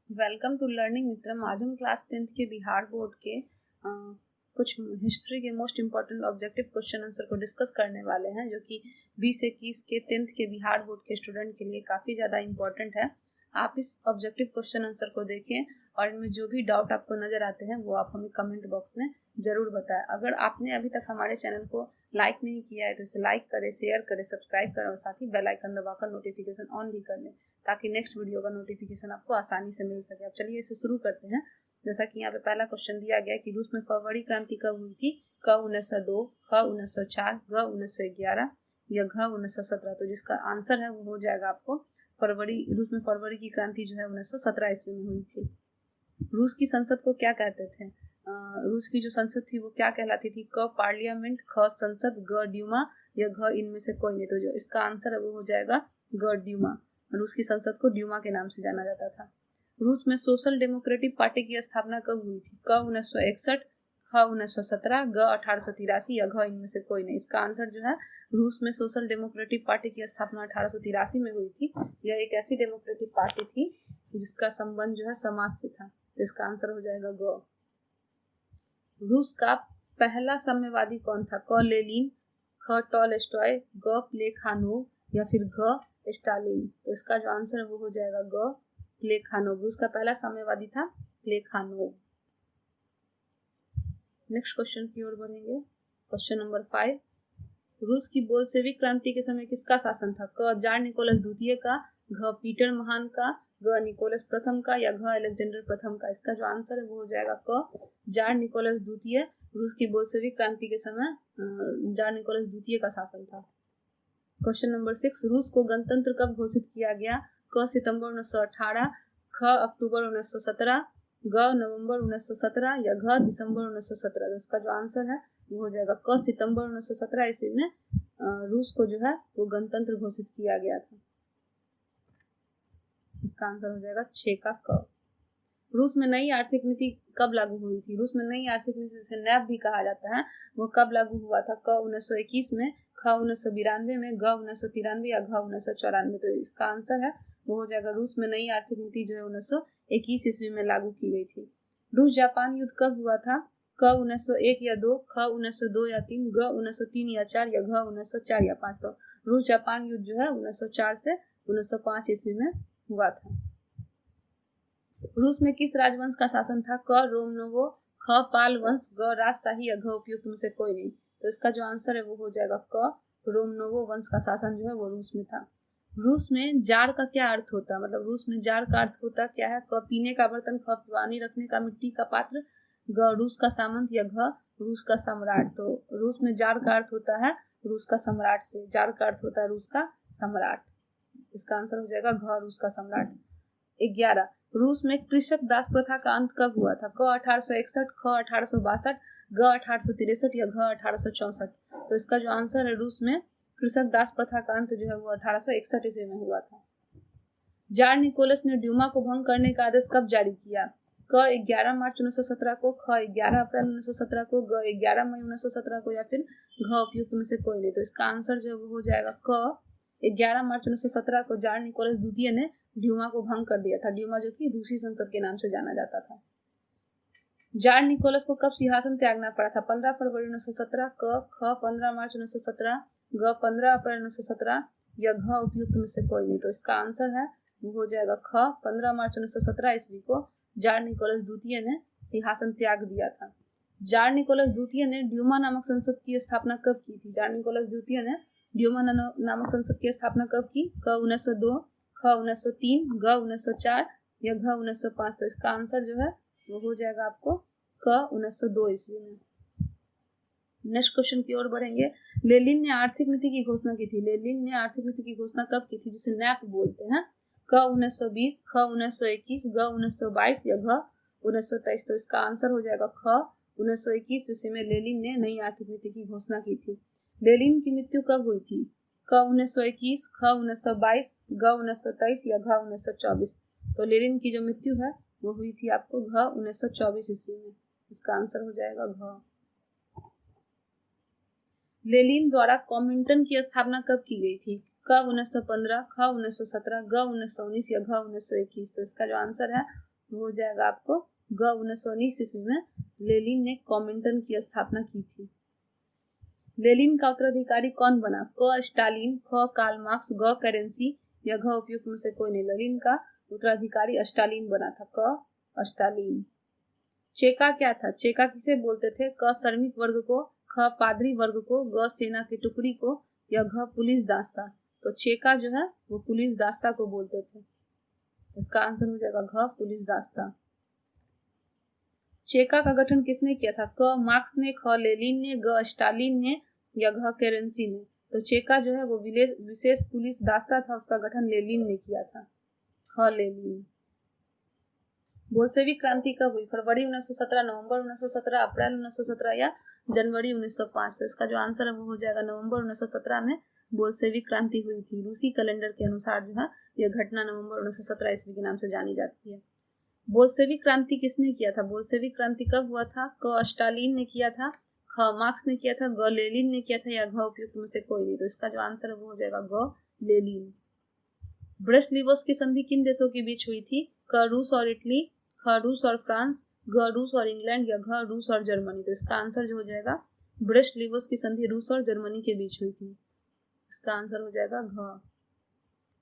Welcome to learning मित्रम। आज हम class 10th के बिहार बोर्ड के कुछ हिस्ट्री के most important objective question answer को डिस्कस करने वाले हैं, जो कि 20-21 के 10th के बिहार बोर्ड के स्टूडेंट के लिए काफ़ी ज़्यादा इम्पॉर्टेंट है। आप इस ऑब्जेक्टिव क्वेश्चन आंसर को देखें और इनमें जो भी डाउट आपको नज़र आते हैं वो आप हमें कमेंट बॉक्स में ज़रूर बताएं। अगर आपने अभी तक हमारे चैनल को लाइक नहीं किया है तो इसे लाइक करें, शेयर करें, सब्सक्राइब करें और साथ ही बेल आइकन दबाकर नोटिफिकेशन ऑन भी कर लें, ताकि नेक्स्ट वीडियो का नोटिफिकेशन आपको आसानी से मिल सके। अब चलिए इसे शुरू करते हैं। जैसा कि यहाँ पे पहला क्वेश्चन दिया गया है कि रूस में फरवरी क्रांति कब हुई थी? क 1902, ख 1904, ग 1911 या घ 1917। तो जिसका आंसर है वो हो जाएगा आपको रूस में फरवरी की क्रांति जो है 1917 ईस्वी में हुई थी। रूस की संसद को क्या कहते थे? रूस की जो संसद थी वो क्या कहलाती थी? क पार्लियामेंट, ख संसद, ग ड्यूमा या घ इनमें से कोई नहीं। तो जो इसका आंसर है वो हो जाएगा ग ड्यूमा। रूस की संसद को ड्यूमा के नाम से जाना जाता था। रूस में सोशल डेमोक्रेटिक पार्टी की स्थापना कब हुई थी? क 1961, ख 1917, ग 1883 या घ इनमें से कोई नहीं। इसका आंसर जो है रूस में सोशल डेमोक्रेटिक पार्टी की स्थापना 1883 में हुई थी। यह एक ऐसी डेमोक्रेटिक पार्टी थी जिसका संबंध जो है समाज से था। तो इसका आंसर हो जाएगा ग। रूस का पहला साम्यवादी कौन था? क लेनिन, ख टॉलस्टॉय, ग प्लेखानोव या फिर घ स्टालिन। तो इसका जो आंसर है वो हो जाएगा ग प्लेखानोव। रूस का पहला साम्यवादी था प्लेखानोव। नेक्स्ट क्वेश्चन की ओर बढ़ेंगे। क्वेश्चन नंबर 5, रूस की बोल्शेविक क्रांति के समय किसका शासन था? क जार निकोलस द्वितीय का, घ पीटर महान का, ग निकोलस प्रथम का या घ अलेक्जेंडर प्रथम का। इसका जो आंसर है वो हो जाएगा क जार निकोलस द्वितीय। रूस की बोल्शेविक क्रांति के समय जार निकोलस द्वितीय का शासन था। क्वेश्चन नंबर 6, रूस को गणतंत्र कब घोषित किया गया? क सितंबर 1918, ख अक्टूबर 1917, ग नवंबर 1917 या घ दिसंबर 1917। इसका जो आंसर है वो हो जाएगा क सितंबर 1917 ईस्वी में रूस को जो है वो गणतंत्र घोषित किया गया था। इसका आंसर हो जाएगा 6 का क। रूस में नई आर्थिक नीति कब लागू हुई थी? रूस में नई आर्थिक नीति जिसे नैप भी कहा जाता है वो कब लागू हुआ था? क 1921 में, ख 1992 में, ग 1993 या घ 1994। तो इसका आंसर है वो हो जाएगा रूस में नई आर्थिक नीति जो है 1921 ईस्वी में लागू की गई थी। रूस जापान युद्ध कब हुआ था? क 1901 या 2, ख 1902 या 3, ग 1903 या 4 या घ 1904 या 5। तो रूस जापान युद्ध जो है 1904 से 1905 ईस्वी में हुआ था। रूस में किस राजवंश का शासन था? क रोमनोवो, ख पाल वंश, ग राजशाही या घ उपयुक्त में से कोई नहीं। तो इसका जो आंसर है वो हो जाएगा क रोमनोवो वंश का शासन जो है वो रूस में था। रूस में जार का क्या अर्थ होता है? मतलब रूस में जार का अर्थ होता क्या है? क पीने का बर्तन, ख पानी रखने का मिट्टी का पात्र, ग रूस का सामंत या घ रूस का सम्राट। तो रूस में जार का अर्थ होता है रूस का सम्राट से। जार का अर्थ होता है रूस का सम्राट। इसका आंसर हो जाएगा घ रूस का सम्राट। 11, रूस में कृषक दास प्रथा का अंत कब हुआ था? क 1861, ख 1862, ग 1863 या घ 1864। तो इसका जो आंसर है रूस में कृषक दास प्रथा का अंत जो है वो 1861 ईस्वी में हुआ था। जार निकोलस ने ड्यूमा को भंग करने का आदेश कब जारी किया? क 11 मार्च 1917 को, ख 11 अप्रैल 1917 को, ग 11 मई 1917 को या फिर घ उपयुक्त में से कोई नहीं। तो इसका आंसर जो है वो हो जाएगा क 11 मार्च 1917 को जार निकोलस द्वितीय ने ड्यूमा को भंग कर दिया था। ड्यूमा जो कि रूसी संसद के नाम से जाना जाता था। जार निकोलस को कब सिंहासन त्यागना पड़ा था? 15 फरवरी 1917, ख 15 मार्च 1917, ग 15 अप्रैल 1917 या घ उपयुक्त में से कोई नहीं। तो इसका आंसर है वो हो जाएगा ख 15 मार्च 1917 ईस्वी को जार निकोलस द्वितीय ने सिंहासन त्याग दिया था। जार निकोलस द्वितीय ने ड्यूमा नामक संसद की स्थापना कब की थी? जार निकोलस द्वितीय ने ड्यूमा नामक संसद की स्थापना कब की? क 1902, ख 1903, ग 1904 या घ 1905। तो इसका आंसर जो है वो हो जाएगा आपको क 1902 ईस्वी में। नेक्स्ट क्वेश्चन की ओर बढ़ेंगे। लेनिन ने आर्थिक नीति की घोषणा की थी। लेनिन ने आर्थिक नीति की घोषणा कब की थी, जिसे नैप बोलते हैं? क 1920, ख 1921, ग 1922 या घ 1923। तो इसका आंसर हो जाएगा ख 1921 ईस्वी में लेनिन ने नई आर्थिक नीति की घोषणा की थी। लेनिन की मृत्यु कब हुई थी? क 1921, ख 1922, ग 1923 या घ 1924। तो लेनिन की जो मृत्यु है वो हुई थी आपको घ 1924 ईस्वी में। इसका आंसर हो जाएगा घ। लेनिन द्वारा कॉमिंटन की स्थापना कब की गई थी? क 1915, ख 1917, ग 1919 या घ 1921। तो इसका जो आंसर है वो हो जाएगा आपको ग 1919 ईस्वी में लेनिन ने कॉमिंटन की स्थापना की थी। लेनिन का उत्तराधिकारी कौन बना? क स्टालिन, ख कार्ल मार्क्स, ग करेंसी या घ उपयुक्त में से कोई नहीं। लेनिन का उत्तराधिकारी स्टालिन बना था, क स्टालिन। चेका क्या था? चेका किसे बोलते थे? क श्रमिक वर्ग को, ख पादरी वर्ग को, ग सेना की टुकड़ी को या घ पुलिस दास्ता। तो चेका जो है वो पुलिस दास्ता को बोलते थे। इसका आंसर हो जाएगा घ पुलिस दास्ता। चेका का गठन किसने किया था? क मार्क्स ने, ख लेनिन ने, ग स्टालिन ने या घ केरेंसी ने। तो चेका जो है वो विशेष पुलिस दास्ता था, उसका गठन लेनिन ने किया था, ख लेनिन। बोल्शेविक क्रांति कब हुई? फरवरी 1917, नवंबर 1917, अप्रैल 1917 या जनवरी 1905। तो इसका जो आंसर है वो हो जाएगा नवंबर 1917 में बोल्शेविक क्रांति हुई थी। रूसी कैलेंडर के अनुसार जो है यह घटना नवंबर 1917 ईस्वी के नाम से जानी जाती है। बोल्शेविक क्रांति किसने किया था? बोल्शेविक क्रांति कब हुआ था? क स्टालिन ने किया था, ख मार्क्स ने किया था, ग लेनिन ने किया था या घ उपयुक्त में से कोई नहीं। तो इसका जो आंसर है वो हो जाएगा ग लेनिन। ब्रेस्ट लिवोस की संधि किन देशों के बीच हुई थी? क रूस और इटली, ख रूस और फ्रांस, घ रूस और इंग्लैंड या घ रूस और जर्मनी। तो इसका आंसर जो हो जाएगा ब्रेस्ट लिवोस की संधि रूस और जर्मनी के बीच हुई थी। इसका आंसर हो जाएगा घ।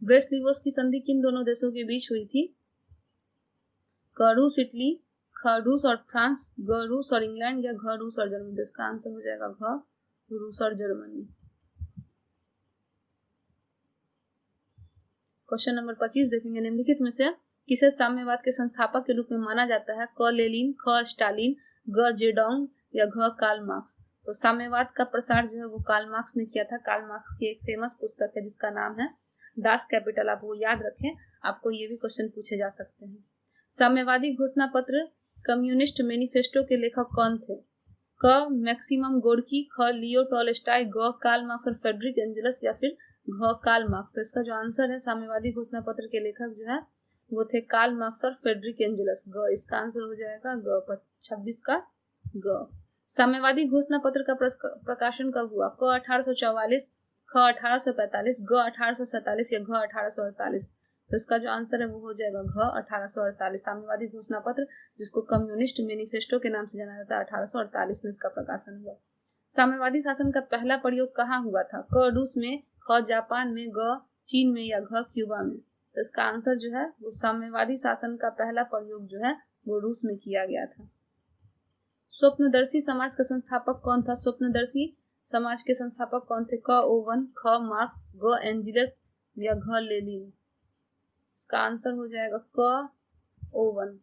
ब्रेस्ट लिवोस की संधि किन दोनों देशों के बीच हुई थी? क रूस इटली, ख रूस और फ्रांस, ग रूस और इंग्लैंड या घ रूस और जर्मनी। तो इसका आंसर हो जाएगा घ रूस और जर्मनी। क्वेश्चन नंबर 25 देखेंगे। निम्नलिखित में से किसे साम्यवाद के संस्थापक के रूप में माना जाता है? क लेनिन, ख स्टालिन, ग जेडोंग या घ कार्ल मार्क्स। तो साम्यवाद का प्रसार जो है वो कार्ल मार्क्स ने किया था। कार्ल मार्क्स की एक फेमस पुस्तक है जिसका नाम है दास कैपिटल। आप वो याद रखें, आपको ये भी क्वेश्चन पूछे जा सकते हैं। साम्यवादी घोषणा पत्र कम्युनिस्ट मैनिफेस्टो के लेखक कौन थे? क मैक्सिमम गोर्की, ख लियो टॉलस्टॉय, ग कार्ल मार्क्स और फ्रेडरिक एंजल्स या फिर घ कार्ल मार्क्स। तो इसका जो आंसर है साम्यवादी घोषणा पत्र के लेखक जो है वो थे कार्ल मार्क्स और फ्रेडरिक एंजल्स, ग। इसका आंसर हो जाएगा ग 26 का ग। साम्यवादी घोषणा पत्र का प्रकाशन कब हुआ? क 1844, ख 1845, ग 1847 या घ 1848। तो इसका जो आंसर है वो हो जाएगा घ 1848। साम्यवादी घोषणा पत्र जिसको कम्युनिस्ट मैनिफेस्टो के नाम से जाना जाता है 1848 में इसका प्रकाशन हुआ। साम्यवादी शासन का पहला प्रयोग कहाँ हुआ था? क रूस में, ख जापान में, ग चीन में या घ क्यूबा में। तो इसका आंसर जो है वो साम्यवादी शासन का पहला प्रयोग जो है वो रूस में किया गया था। स्वप्नदर्शी समाज का संस्थापक कौन था? स्वप्नदर्शी समाज के संस्थापक कौन थे? क ओवन, ख मार्क्स, ग एंजल्स या घ लेनिन। इसका आंसर हो जाएगा क ओवन।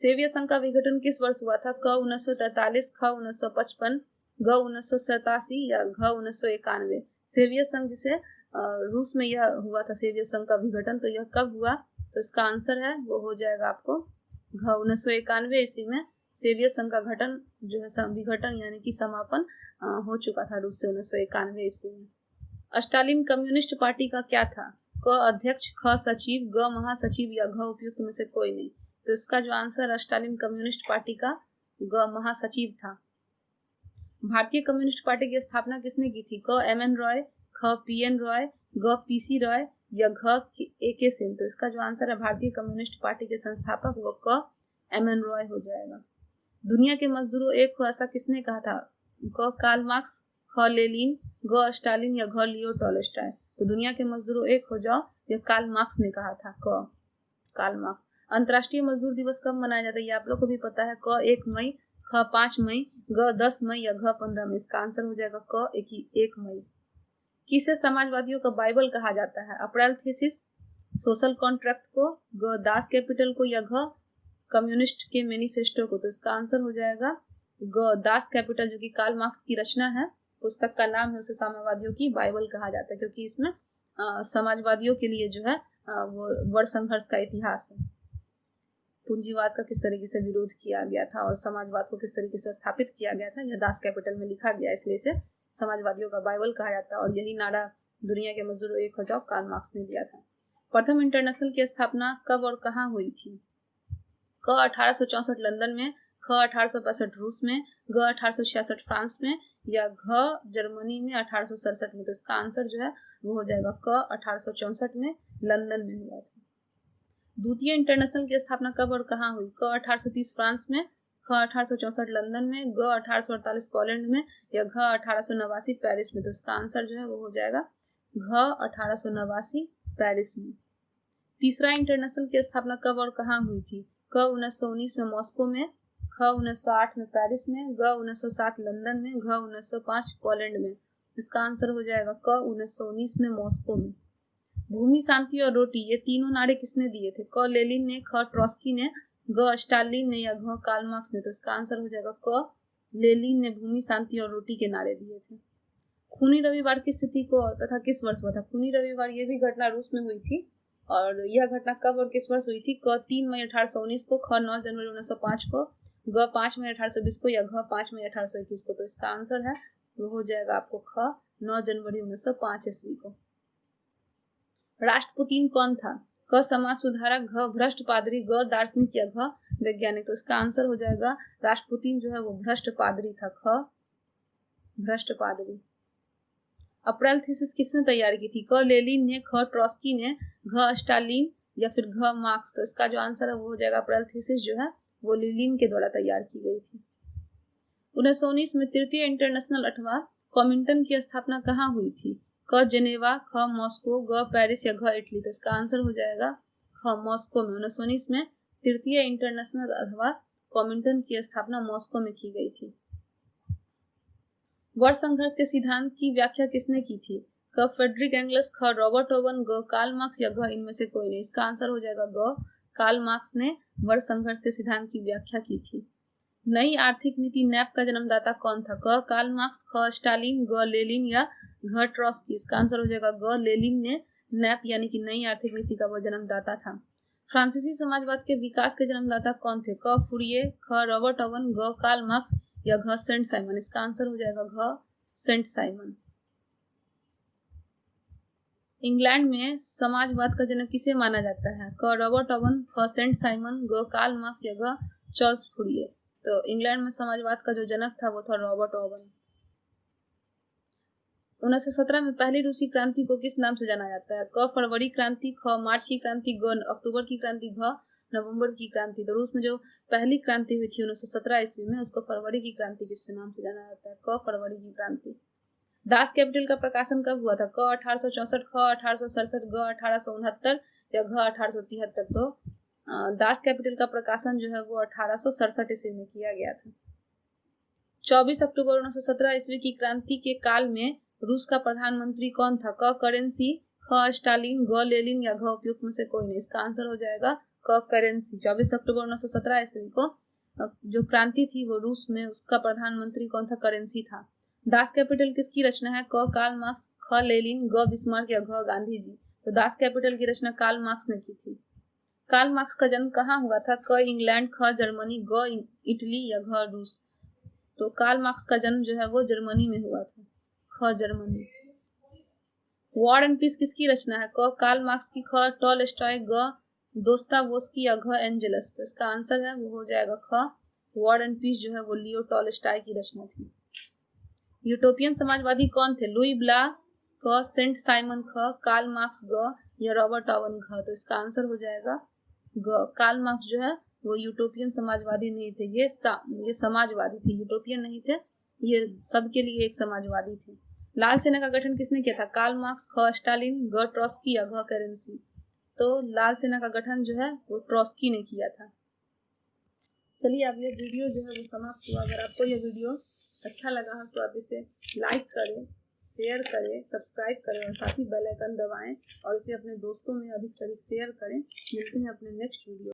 सेवियर संघ का विघटन किस वर्ष हुआ था? क 1943, ख 1955, ग 1987 या घ 1991। सेवियर संघ जिसे रूस में यह हुआ था सेवियर संघ का विघटन, तो यह कब हुआ? तो इसका आंसर है वो हो जाएगा आपको घ 1991 ईस्वी में सेवियर संघ का गठन जो है विघटन यानी कि समापन हो चुका था रूस से 1991 ईस्वी में। स्टालिन कम्युनिस्ट पार्टी का क्या था? क अध्यक्ष, ख सचिव, ग महासचिव या घ उपयुक्त में से कोई नहीं। तो इसका जो आंसर स्टालिन कम्युनिस्ट पार्टी का ग महासचिव था। भारतीय कम्युनिस्ट पार्टी की स्थापना किसने की थी? क एम एन रॉय, ख पी एन रॉय, ग पी सी रॉय या घ ए के सेन। तो इसका जो आंसर है भारतीय कम्युनिस्ट पार्टी के संस्थापक वो क एम एन रॉय हो जाएगा। दुनिया के मजदूरों एक हो ऐसा किसने कहा था? क कार्ल मार्क्स, ख लेनिन, ग स्टालिन या घ लियो टॉलस्टॉय। तो दुनिया के मजदूरों एक हो जाओ यह कार्ल मार्क्स ने कहा था, क कार्ल मार्क्स। अंतर्राष्ट्रीय मजदूर दिवस कब मनाया जाता है? ये आप लोग को भी पता है। क 1 मई, ख 5 मई, ग 10 मई या घ 15 मई। इसका आंसर हो जाएगा क 1 मई। किसे समाजवादियों का बाइबल कहा जाता है? अप्रैल थीसिस, सोशल कॉन्ट्रैक्ट को, ग दास कैपिटल को या घ कम्युनिस्ट के मैनिफेस्टो को। तो इसका आंसर हो जाएगा ग दास कैपिटल जो कि कार्ल मार्क्स की रचना है, पुस्तक का नाम है, उसे साम्यवादियों की बाइबल कहा जाता है क्योंकि इसमें समाजवादियों के लिए जो है वो वर्ग संघर्ष का इतिहास है। पूंजीवाद का किस तरीके से विरोध किया गया था और समाजवाद को किस तरीके से स्थापित किया गया था, यह दास कैपिटल में लिखा गया, इसलिए इसे समाजवादियों का बाइबल कहा जाता है। और यही नारा दुनिया के मजदूरों एक हो जाओ कार्ल मार्क्स ने दिया था। प्रथम इंटरनेशनल की स्थापना कब और कहाँ हुई थी? क 1864 लंदन में, ख 1865 रूस में, ग 1866 फ्रांस में या घ जर्मनी में 1867 में। तो इसका आंसर जो है वो हो जाएगा क 1864 में लंदन में हुआ था। द्वितीय इंटरनेशनल की स्थापना कब और कहाँ हुई? क 1830 फ्रांस में, ख 1864 लंदन में, ग 1848 पोलैंड में या घ 1889 पेरिस में। तो इसका आंसर जो है वो हो जाएगा घ 1889 पेरिस में। तीसरा इंटरनेशनल की स्थापना कब और कहाँ हुई थी? क 1919 में मॉस्को में, ख 1908 में पेरिस में, ग 1907 लंदन में, घ 1905 पोलैंड में। इसका आंसर हो जाएगा क 1919 में मॉस्को में। भूमि, शांति और रोटी, ये तीनों नारे किसने दिए थे? क लेनिन ने, ख ट्रॉस्की ने, ग स्टालिन ने या घ कार्ल मार्क्स ने। तो इसका आंसर हो जाएगा क लेनिन ने भूमि, शांति और रोटी के नारे दिए थे। खूनी रविवार की स्थिति को तथा किस वर्ष हुआ था? खूनी रविवार ये भी घटना रूस में हुई थी और यह घटना कब और किस वर्ष हुई थी? क 3 मई 1819 को, ख 9 जनवरी 1905 को, ग 5 मई 1820 को या घ 5 मई 1821 को। तो इसका आंसर है वो हो जाएगा आपको ख 9 जनवरी 1905 ईस्वी को। राष्ट्रपुतीन कौन था? क समाज सुधारक, घ भ्रष्ट पादरी, ग दार्शनिक या घ वैज्ञानिक। तो इसका आंसर हो जाएगा राष्ट्रपुतीन जो है वो भ्रष्ट पादरी था, ख भ्रष्ट पादरी। अप्रैल थीसिस किसने तैयार की थी? क लेनिन ने, ख ट्रॉस्की ने, घ स्टालिन या फिर घ मार्क्स। तो इसका जो आंसर है वो हो जाएगा अप्रैल थीसिस जो है वो लेनिन के द्वारा तैयार की गई थी। 1919 में तृतीय इंटरनेशनल अथवा कॉमिंटन की स्थापना कहाँ हुई थी? क जेनेवा, ख मॉस्को, ग पेरिस या घ इटली। तो इसका आंसर हो जाएगा ख मॉस्को में। 1919 में तृतीय इंटरनेशनल अथवा कॉमिंटन की स्थापना मॉस्को में की गई थी। वर्ष संघर्ष के सिद्धांत की व्याख्या किसने की थी? क फ्रेडरिक एंगल्स, ख रॉबर्ट ओवन, ग कार्ल मार्क्स या घ इनमें से कोई नहीं। इसका आंसर हो जाएगा ग कार्ल मार्क्स ने वर्ष संघर्ष के सिद्धांत की व्याख्या की थी। नई आर्थिक नीति नैप का जन्मदाता कौन था? क कार्ल मार्क्स, ख स्टालिन, ग लेनिन या घ ट्रॉस्की। इसका आंसर हो जाएगा ग लेनिन ने नैप यानी कि नई आर्थिक नीति का वह जन्मदाता था। फ्रांसीसी समाजवाद के विकास के जन्मदाता कौन थे? क फूरिये, ख रॉबर्ट ओवन, ग कार्ल मार्क्स या घ सेंट साइमन। इसका आंसर हो जाएगा घ सेंट साइमन। इंग्लैंड में समाजवाद का जनक किसे माना जाता है? क रॉबर्ट ओवन, ख सेंट साइमन, ग कार्ल मार्क्स या घ चार्ल्स फूरिये। तो इंग्लैंड में समाजवाद का जो जनक था वो था रॉबर्ट ओवन। 1917 में पहली रूसी क्रांति को किस नाम से जाना जाता है? क फरवरी क्रांति, ख मार्च की क्रांति, ग अक्टूबर की क्रांति, घ नवंबर की क्रांति। तो रूस में जो पहली क्रांति हुई थी 1917 ईस्वी में उसको फरवरी की क्रांति किसके नाम से जाना जाता है? क फरवरी की क्रांति। दास कैपिटल का प्रकाशन कब हुआ था? क 1864, ख 1867, ग 1869 या घ 1873। तो दास कैपिटल का प्रकाशन जो है वो 1867 ईस्वी में किया गया था। 24 अक्टूबर 1917 ईस्वी की क्रांति के काल में रूस का प्रधानमंत्री कौन था? क करेंसी, ख स्टालिन, ग लेनिन या घ उपयुक्त में से कोई नहीं। इसका आंसर हो जाएगा क करेंसी। 24 अक्टूबर 1917 ईस्वी को जो क्रांति थी वो रूस में उसका प्रधानमंत्री कौन था? करेंसी था। दास कैपिटल किसकी रचना है? क कार्ल मार्क्स, ख लेनिन, ग बिस्मार्क या घ गांधी जी। तो दास कैपिटल की रचना कार्ल मार्क्स ने की थी। कार्ल मार्क्स का जन्म कहाँ हुआ था? क इंग्लैंड, ख जर्मनी, ग इटली या घ रूस। तो कार्ल मार्क्स का जन्म जो है वो जर्मनी में हुआ था, ख जर्मनी। वॉर एंड पीस किसकी रचना है? क कार्ल मार्क्स की, ख टॉलस्टॉय, ग दोस्तावोस्की या घ एंजेलस। तो इसका आंसर है वो हो जाएगा ख वॉर एंड पीस जो है वो लियो टॉलस्टॉय की रचना थी। यूटोपियन समाजवादी कौन थे? लुई ब्ला, क सेंट साइमन, ख कार्ल मार्क्स, ग या रॉबर्ट ओवन, घ। तो इसका आंसर हो जाएगा ग। कार्ल मार्क्स जो है वो यूटोपियन समाजवादी नहीं थे, ये समाजवादी थे, यूटोपियन नहीं थे, ये सबके लिए एक समाजवादी थे। लाल सेना का गठन किसने किया था? कार्ल मार्क्स, ख स्टालिन, ग ट्रॉस्की या घ करेंसी। तो लाल सेना का गठन जो है वो ट्रॉस्की ने किया था। चलिए अब ये वीडियो जो है वो समाप्त हुआ। अगर आपको ये वीडियो अच्छा लगा हो तो आप इसे लाइक करें, शेयर करें, सब्सक्राइब करें और साथ ही बेल आइकन दबाएं और इसे अपने दोस्तों में अधिक से अधिक शेयर करें। मिलते हैं अपने नेक्स्ट वीडियो।